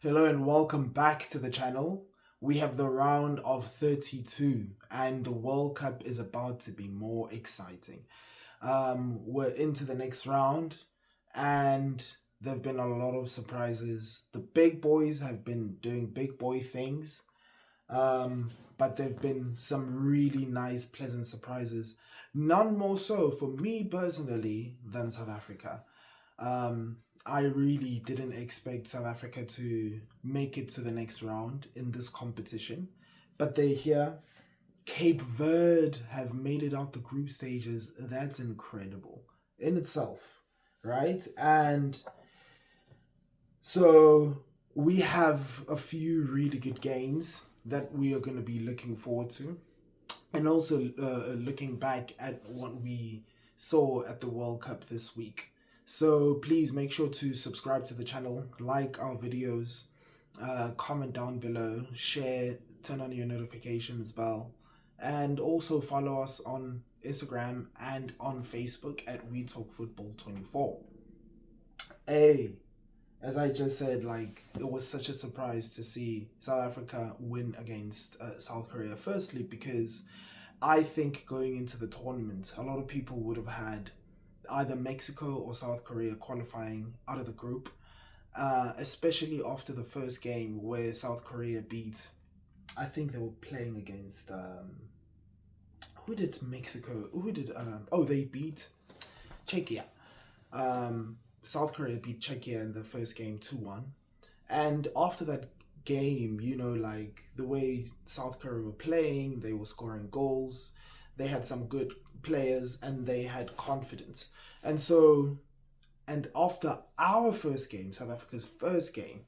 Hello and welcome back to the channel. We have the round of 32 and the World Cup is about to be more exciting. We're into the next round and there have been a lot of surprises. The big boys have been doing big boy things, but there have been some really nice, pleasant surprises. None more so for me personally than South Africa. Um, I really didn't expect South Africa to make it to the next round in this competition, but they're here. Cape Verde have made it out the group stages. That's incredible in itself, right? And so we have a few really good games that we are going to be looking forward to, and also looking back at what we saw at the World Cup this week. So please make sure to subscribe to the channel, like our videos, comment down below, share, turn on your notifications bell, and also follow us on Instagram and on Facebook at We Talk Football 24. Hey, as I just said, it was such a surprise to see South Africa win against South Korea. Firstly, because I think going into the tournament, a lot of people would have had either Mexico or South Korea qualifying out of the group, especially after the first game where South Korea beat, I think they were playing against, who did Mexico, they beat Czechia. South Korea beat Czechia in the first game 2-1. And after that game, the way South Korea were playing, they were scoring goals, they had some good players, and they had confidence. And after our first game, South Africa's first game,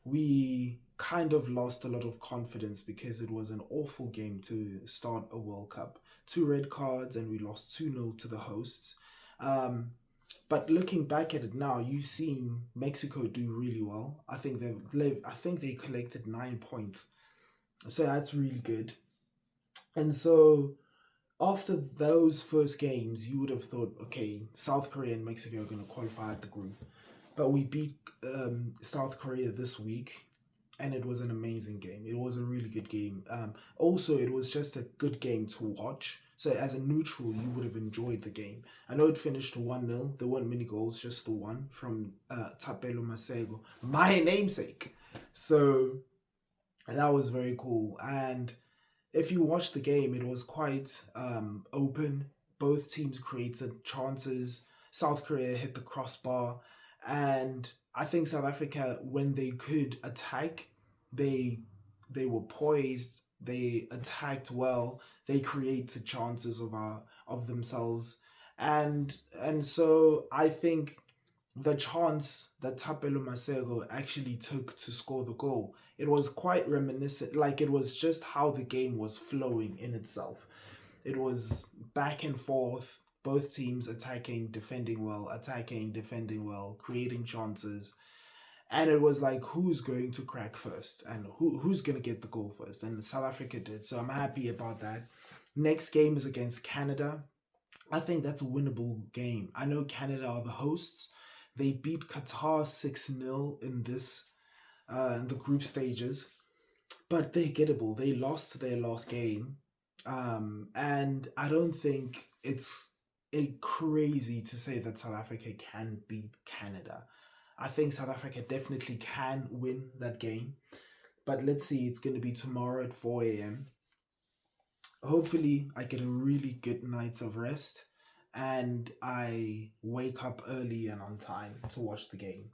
we kind of lost a lot of confidence because it was an awful game to start a World Cup. 2 red cards, and we lost 2-0 to the hosts. But looking back at it now, you've seen Mexico do really well. I think they collected 9 points, so that's really good. And so after those first games, you would have thought, okay, South Korea and Mexico are going to qualify at the group. But we beat South Korea this week, and it was an amazing game. It was a really good game. Also, it was just a good game to watch. So as a neutral, you would have enjoyed the game. I know it finished 1-0. There weren't many goals, just the one from Tapelo Masego, my namesake. So that was very cool. And if you watch the game, it was quite open. Both teams created chances. South Korea hit the crossbar. And I think South Africa, when they could attack, they were poised. They attacked well. They created chances of themselves. And so I think the chance that Tapelo Masego actually took to score the goal, it was quite reminiscent, it was just how the game was flowing in itself. It was back and forth, both teams attacking, defending well, creating chances. And it was like, who's going to crack first and who's going to get the goal first? And South Africa did, so I'm happy about that. Next game is against Canada. I think that's a winnable game. I know Canada are the hosts. They beat Qatar 6-0 in the group stages, but they're gettable. They lost their last game, and I don't think it's crazy to say that South Africa can beat Canada. I think South Africa definitely can win that game, but let's see. It's going to be tomorrow at 4 a.m. Hopefully, I get a really good night's of rest and I wake up early and on time to watch the game.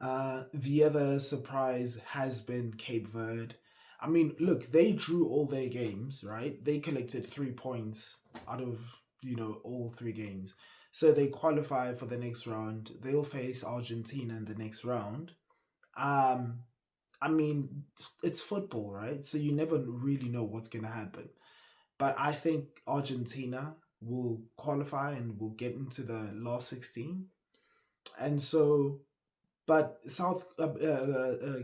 The other surprise has been Cape Verde. I mean, look, they drew all their games, right? They collected 3 points out of, all 3 games. So they qualify for the next round. They'll face Argentina in the next round. I mean, it's football, right? So you never really know what's going to happen. But I think Argentina will qualify and will get into the last 16. And so, but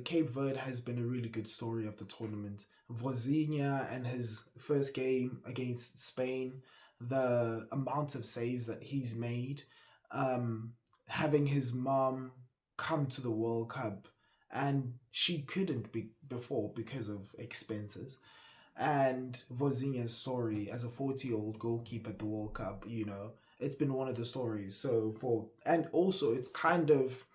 Cape Verde has been a really good story of the tournament. Vozinha and his first game against Spain, the amount of saves that he's made, having his mom come to the World Cup and she couldn't be before because of expenses. And Vozinha's story as a 40-year-old goalkeeper at the World Cup, it's been one of the stories. So and also it's kind of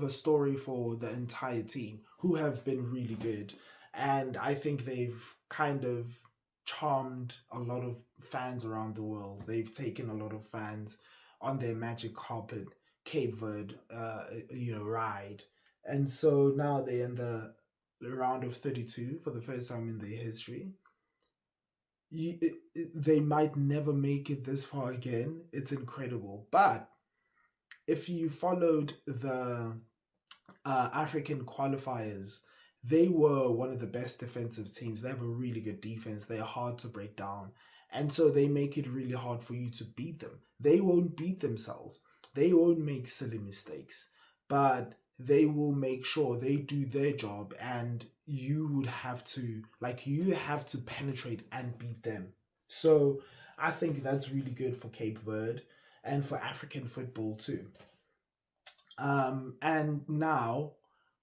a story for the entire team who have been really good. And I think they've kind of charmed a lot of fans around the world. They've taken a lot of fans on their magic carpet Cape Verde ride. And so now they're in the round of 32 for the first time in their history. They might never make it this far again. It's incredible. But if you followed the African qualifiers, they were one of the best defensive teams. They have a really good defense. They are hard to break down. And so they make it really hard for you to beat them. They won't beat themselves. They won't make silly mistakes. But they will make sure they do their job, and you have to penetrate and beat them. So I think that's really good for Cape Verde and for African football too. And now,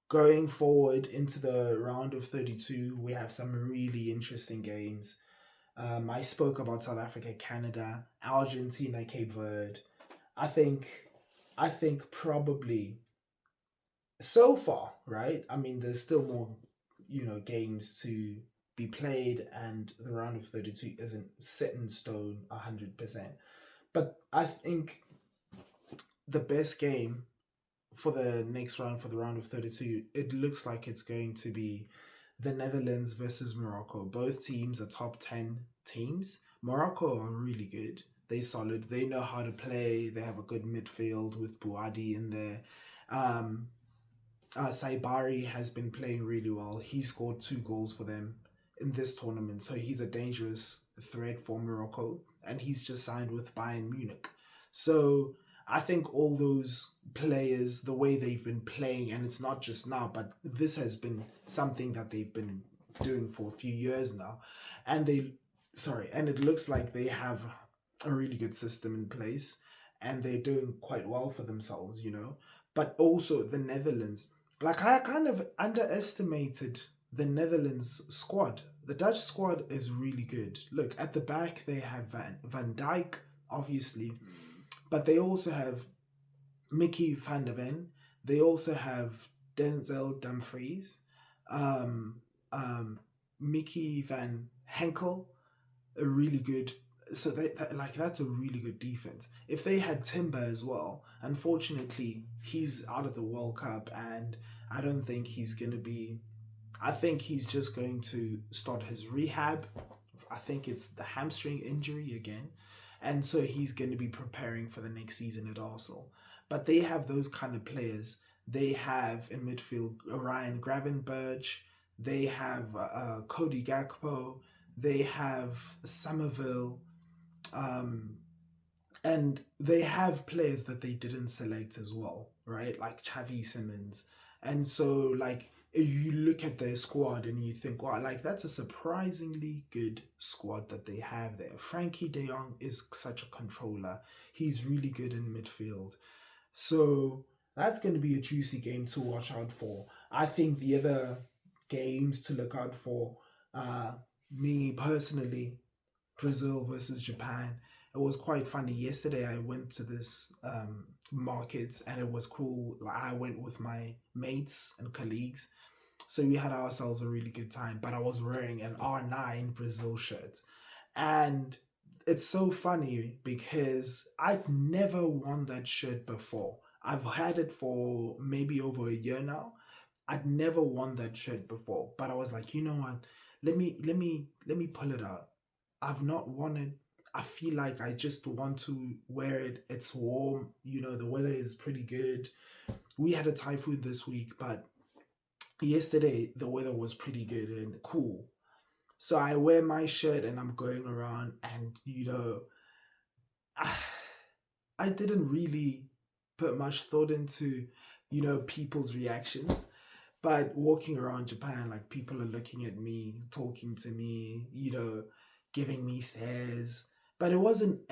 going forward into the round of 32, we have some really interesting games. I spoke about South Africa, Canada, Argentina, Cape Verde. I think, I think probably so far, right? I mean, there's still more, games to be played, and the round of 32 isn't set in stone 100%. But I think the best game for the next round, for the round of 32, it looks like it's going to be the Netherlands versus Morocco. Both teams are top 10 teams. Morocco are really good. They solid. They know how to play. They have a good midfield with Bouadi in there. Um, Saibari has been playing really well. He scored 2 goals for them in this tournament, so he's a dangerous threat for Morocco, and he's just signed with Bayern Munich. So I think all those players, the way they've been playing, and it's not just now, but this has been something that they've been doing for a few years now, and and it looks like they have a really good system in place, and they're doing quite well for themselves. But also the Netherlands, like I kind of underestimated the Netherlands squad. The Dutch squad is really good. Look, at the back they have Van Dijk, obviously, but they also have Mickey van der Ven. They also have Denzel Dumfries, um, Mickey van Henkel, a really good. So that's a really good defense. If they had Timber as well, unfortunately he's out of the World Cup, and I don't think he's gonna be. I think he's just going to start his rehab. I think it's the hamstring injury again. And so he's going to be preparing for the next season at Arsenal. But they have those kind of players. They have in midfield Ryan Gravenberch. They have Cody Gakpo. They have Somerville. Um, and they have players that they didn't select as well, right? Like Xavi Simmons. And so, like, you look at their squad and you think, wow, like that's a surprisingly good squad that they have there. Frankie De Jong is such a controller. He's really good in midfield. So that's going to be a juicy game to watch out for. I think the other games to look out for, uh, me personally, Brazil versus Japan. It was quite funny. Yesterday, I went to this market, and it was cool. Like, I went with my mates and colleagues, so we had ourselves a really good time. But I was wearing an R9 Brazil shirt, and it's so funny because I've never worn that shirt before. I've had it for maybe over a year now. I'd never worn that shirt before, but I was like, you know what? Let me pull it out. I've not worn it. I feel like I just want to wear it. It's warm. The weather is pretty good. We had a typhoon this week, but yesterday the weather was pretty good and cool. So I wear my shirt and I'm going around, and I, I didn't really put much thought into people's reactions. But walking around Japan, like, people are looking at me, talking to me, giving me stares. But it wasn't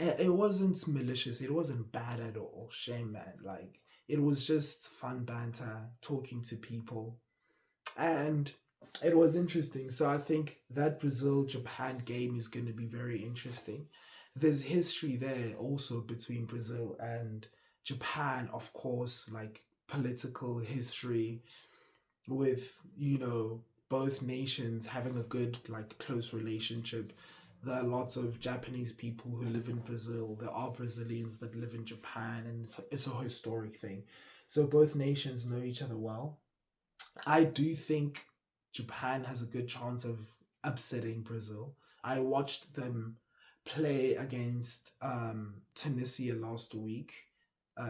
malicious. It wasn't bad at all. Shame, man. Like, it was just fun banter, talking to people. And it was interesting. So I think that Brazil Japan game is going to be very interesting. There's history there also between Brazil and Japan, of course, like political history with, both nations having a good, like, close relationship. There are lots of Japanese people who live in Brazil. There are Brazilians that live in Japan, and it's a historic thing. So both nations know each other well. I do think Japan has a good chance of upsetting Brazil. I watched them play against Tunisia last week,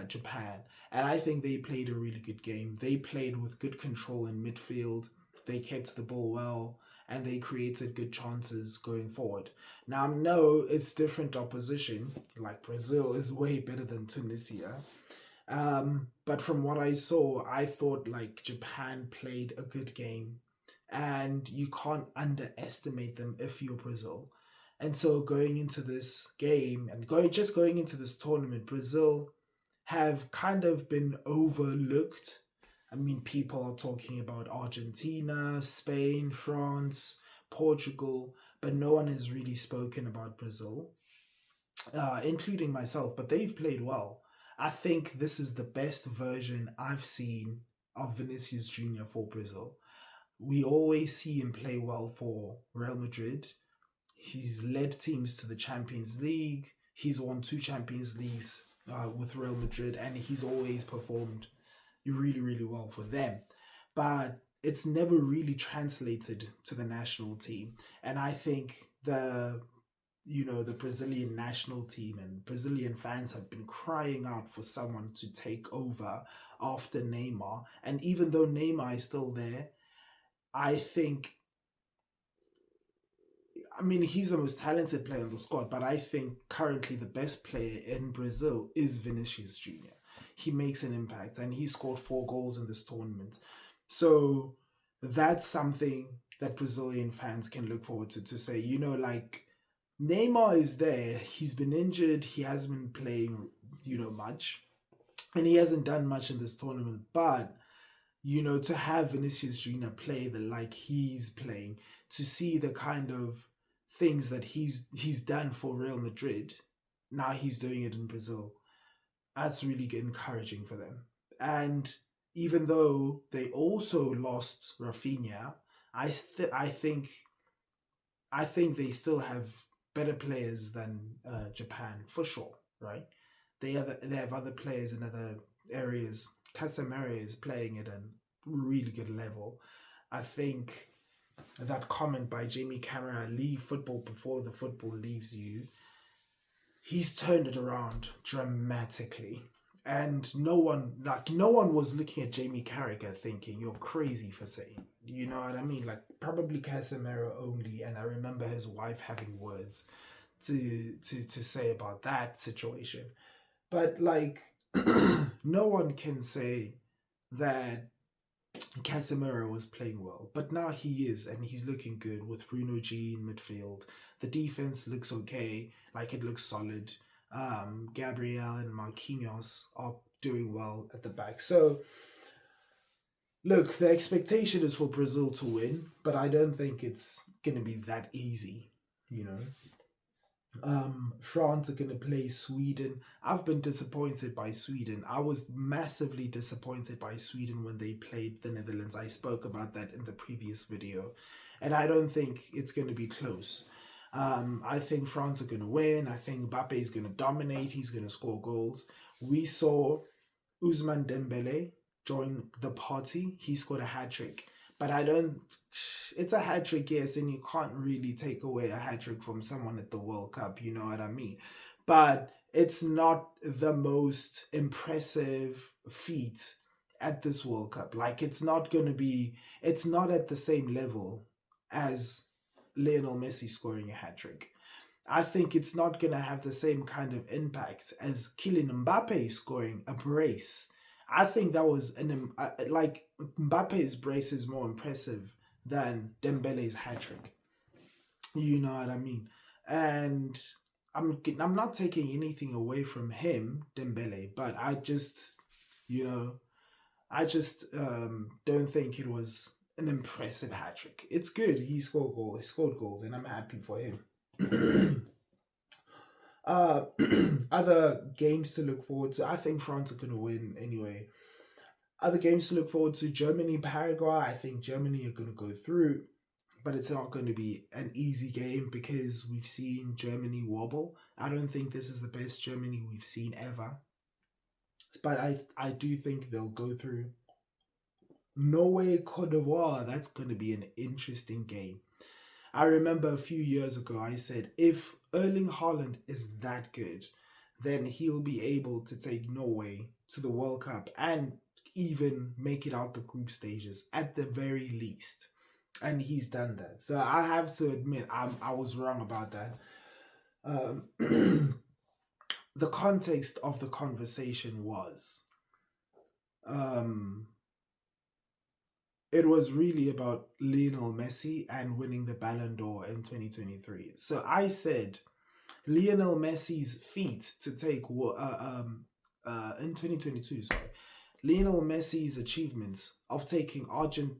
Japan, and I think they played a really good game. They played with good control in midfield, they kept the ball well, and they created good chances going forward. Now, no, it's different opposition. Like, Brazil is way better than Tunisia, but from what I saw, I thought like Japan played a good game, and you can't underestimate them if you're Brazil. And so going into this game and going into this tournament, Brazil have kind of been overlooked. I mean, people are talking about Argentina, Spain, France, Portugal, but no one has really spoken about Brazil, including myself, but they've played well. I think this is the best version I've seen of Vinicius Jr. for Brazil. We always see him play well for Real Madrid. He's led teams to the Champions League. He's won two Champions Leagues with Real Madrid, and he's always performed really, really well for them. But it's never really translated to the national team. And I think the Brazilian national team and Brazilian fans have been crying out for someone to take over after Neymar. And even though Neymar is still there, I think, I mean, he's the most talented player in the squad, but I think currently the best player in Brazil is Vinicius Jr. He makes an impact, and he scored 4 goals in this tournament. So that's something that Brazilian fans can look forward to say, like, Neymar is there. He's been injured. He hasn't been playing, much. And he hasn't done much in this tournament. But, to have Vinicius Jr. play like he's playing, to see the kind of things that he's done for Real Madrid, now he's doing it in Brazil. That's really encouraging for them. And even though they also lost Rafinha, I think they still have better players than Japan for sure, right? They have other players in other areas. Casemiro is playing at a really good level. I think that comment by Jamie Camara, leave football before the football leaves you, he's turned it around dramatically. And no one was looking at Jamie Carragher thinking, you're crazy for saying, you know what I mean? Like, probably Casemiro only, and I remember his wife having words to say about that situation. But like, no one can say that Casemiro was playing well, but now he is, and he's looking good with Bruno G in midfield. The defense looks okay, like it looks solid. Gabriel and Marquinhos are doing well at the back. So, look, the expectation is for Brazil to win, but I don't think it's going to be that easy, France are going to play Sweden. I've been disappointed by Sweden. I was massively disappointed by Sweden when they played the Netherlands. I spoke about that in the previous video, and I don't think it's going to be close. I think France are going to win. I think Mbappe is going to dominate. He's going to score goals. We saw Ousmane Dembele join the party. He scored a hat-trick. But it's a hat-trick, yes, and you can't really take away a hat-trick from someone at the World Cup, you know what I mean? But it's not the most impressive feat at this World Cup. Like, it's not at the same level as Lionel Messi scoring a hat-trick. I think it's not going to have the same kind of impact as Kylian Mbappe scoring a brace. I think that was Mbappe's brace is more impressive than Dembele's hat-trick. You know what I mean? And I'm not taking anything away from him, Dembele, but I just don't think it was an impressive hat trick. It's good. He scored goals. He scored goals, and I'm happy for him. uh, other games to look forward to. I think France are gonna win anyway. Other games to look forward to: Germany, Paraguay. I think Germany are gonna go through, but it's not going to be an easy game because we've seen Germany wobble. I don't think this is the best Germany we've seen ever, but I do think they'll go through. Norway, Cote d'Ivoire. That's going to be an interesting game. I remember a few years ago I said if Erling Haaland is that good, then he'll be able to take Norway to the World Cup and even make it out the group stages at the very least. And he's done that. So I have to admit I was wrong about that. The context of the conversation was um, it was really about Lionel Messi and winning the Ballon d'Or in 2023. So I said Lionel Messi's feat to take in 2022, sorry. Lionel Messi's achievements of taking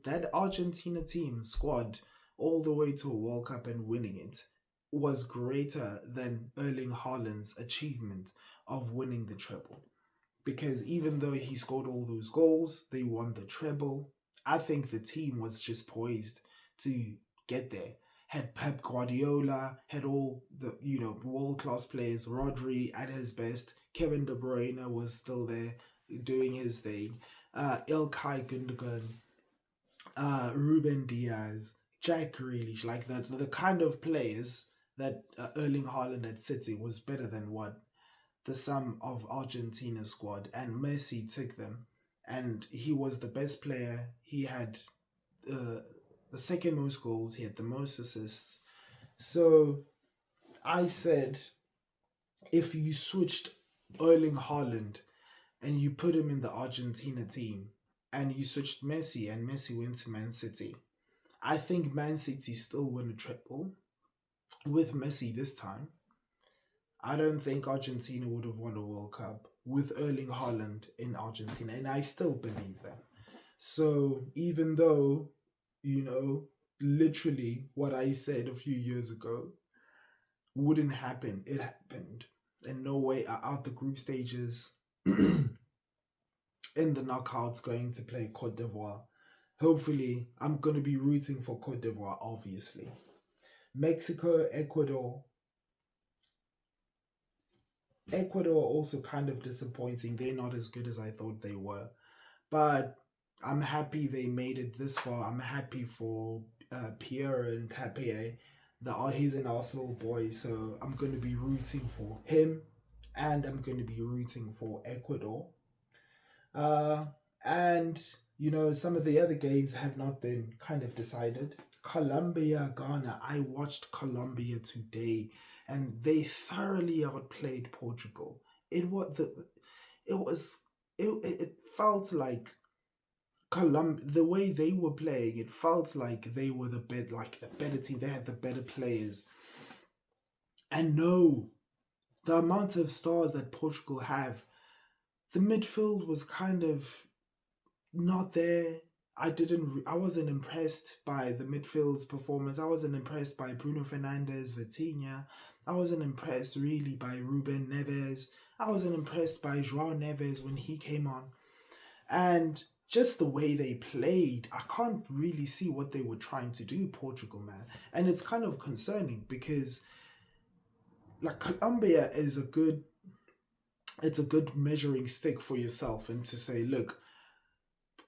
that Argentina team squad all the way to a World Cup and winning it was greater than Erling Haaland's achievement of winning the treble. Because even though he scored all those goals, they won the treble. I think the team was just poised to get there. Had Pep Guardiola, had all the world class players, Rodri at his best, Kevin De Bruyne was still there doing his thing, Ilkay Gundogan, Ruben Diaz, Jack Grealish, like the kind of players that Erling Haaland at City was better than what the sum of Argentina's squad, and Messi took them, and he was the best player. He had the second most goals. He had the most assists. So I said, if you switched Erling Haaland and you put him in the Argentina team, and you switched Messi and Messi went to Man City, I think Man City still win a triple with Messi this time. I don't think Argentina would have won a World Cup with Erling Haaland in Argentina, and I still believe that. So even though, literally what I said a few years ago wouldn't happen, it happened. And Norway are out the group stages. In the knockouts, going to play Cote d'Ivoire. Hopefully, I'm going to be rooting for Cote d'Ivoire, obviously. Mexico, Ecuador. Ecuador also kind of disappointing. They're not as good as I thought they were. But I'm happy they made it this far. I'm happy for Pierre and Capie. He's an Arsenal boy, so I'm going to be rooting for him. And I'm going to be rooting for Ecuador. And some of the other games have not been kind of decided. Colombia, Ghana. I watched Colombia today, and they thoroughly outplayed Portugal. It felt like the way they were playing. It felt like they were the better team. They had the better players. And no, the amount of stars that Portugal have. The midfield was kind of not there. I wasn't impressed by the midfield's performance. I wasn't impressed by Bruno Fernandes, Vitinha. I wasn't impressed really by Ruben Neves. I wasn't impressed by Joao Neves when he came on. And just the way they played, I can't really see what they were trying to do, Portugal, man. And it's kind of concerning because Colombia is it's a good measuring stick for yourself, and to say, look,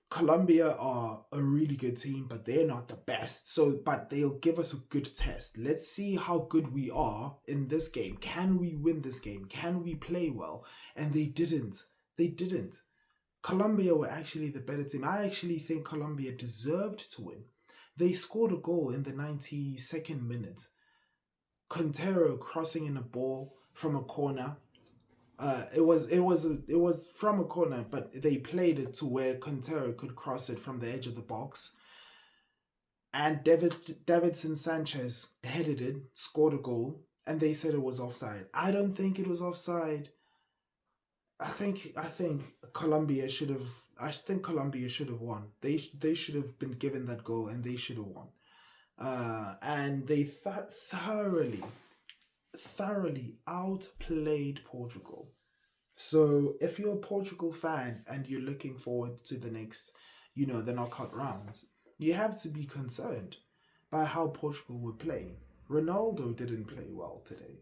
Colombia are a really good team, but they're not the best. But they'll give us a good test. Let's see how good we are in this game. Can we win this game? Can we play well? And they didn't. They didn't. Colombia were actually the better team. I actually think Colombia deserved to win. They scored a goal in the 92nd minute. Quintero crossing in a ball from a corner. It was from a corner, but they played it to where Quintero could cross it from the edge of the box. And Davinson Sanchez headed it, scored a goal, and they said it was offside. I don't think it was offside. I think Colombia should have I think Colombia should have won. They should have been given that goal and they should have won. And they thoroughly outplayed Portugal. So if you're a Portugal fan and you're looking forward to the next, the knockout rounds, you have to be concerned by how Portugal would play. Ronaldo didn't play well today.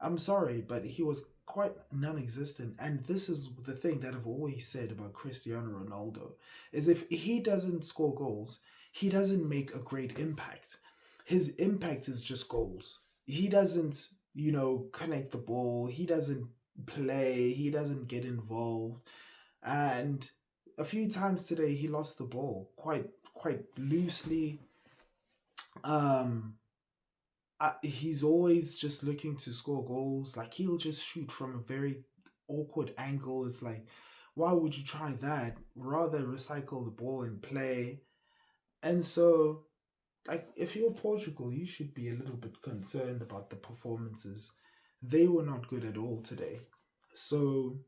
I'm sorry, but he was quite non-existent. And this is the thing that I've always said about Cristiano Ronaldo, is if he doesn't score goals, he doesn't make a great impact. His impact is just goals. He doesn't, connect the ball. He doesn't play. He doesn't get involved. And a few times today, he lost the ball quite loosely. He's always just looking to score goals. Like, he'll just shoot from a very awkward angle. It's like, why would you try that? Rather recycle the ball and play. And so, like, if you're Portugal, you should be a little bit concerned about the performances. They were not good at all today. So,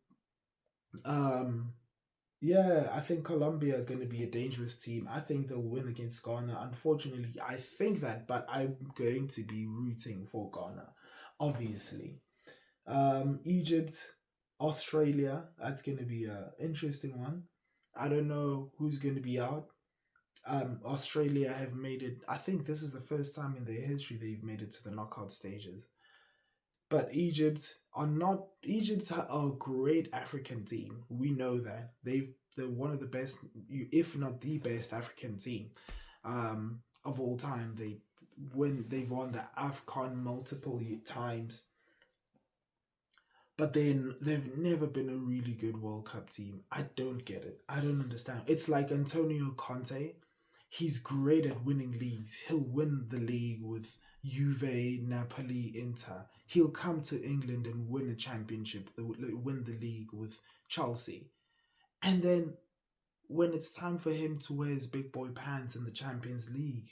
yeah, I think Colombia are going to be a dangerous team. I think they'll win against Ghana. Unfortunately, I think that, but I'm going to be rooting for Ghana, obviously. Egypt, Australia, that's going to be an interesting one. I don't know who's going to be out. Australia have made it. I think this is the first time in their history they've made it to the knockout stages. But Egypt are a great African team. We know that. They're one of the best, if not the best African team of all time. They've won the AFCON multiple times. But then they've never been a really good World Cup team. I don't get it. I don't understand. It's like Antonio Conte. He's great at winning leagues. He'll win the league with Juve, Napoli, Inter. He'll come to England and win a championship, win the league with Chelsea. And then when it's time for him to wear his big boy pants in the Champions League,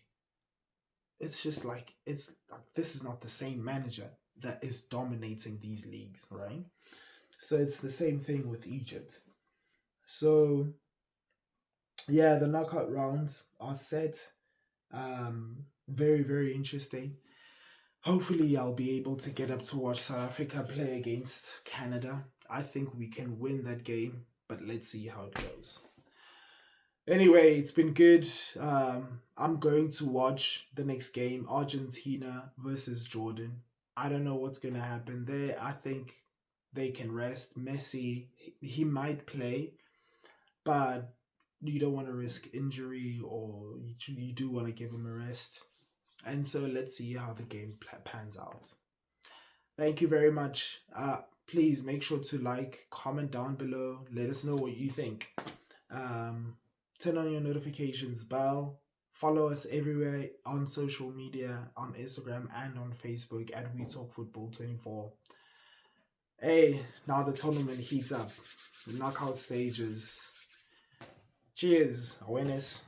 it's just like, this is not the same manager that is dominating these leagues, right? So it's the same thing with Egypt. So yeah, the knockout rounds are set. Very, very interesting. Hopefully, I'll be able to get up to watch South Africa play against Canada. I think we can win that game, but let's see how it goes. Anyway, it's been good. I'm going to watch the next game, Argentina versus Jordan. I don't know what's going to happen there. I think they can rest. Messi, he might play, but you don't want to risk injury, or you do want to give him a rest. And so let's see how the game pans out. Thank you very much. Please make sure to like, comment down below. Let us know what you think. Turn on your notifications bell. Follow us everywhere on social media, on Instagram and on Facebook at We Talk Football 24. Hey, now the tournament heats up. The knockout stages. Cheers, awareness.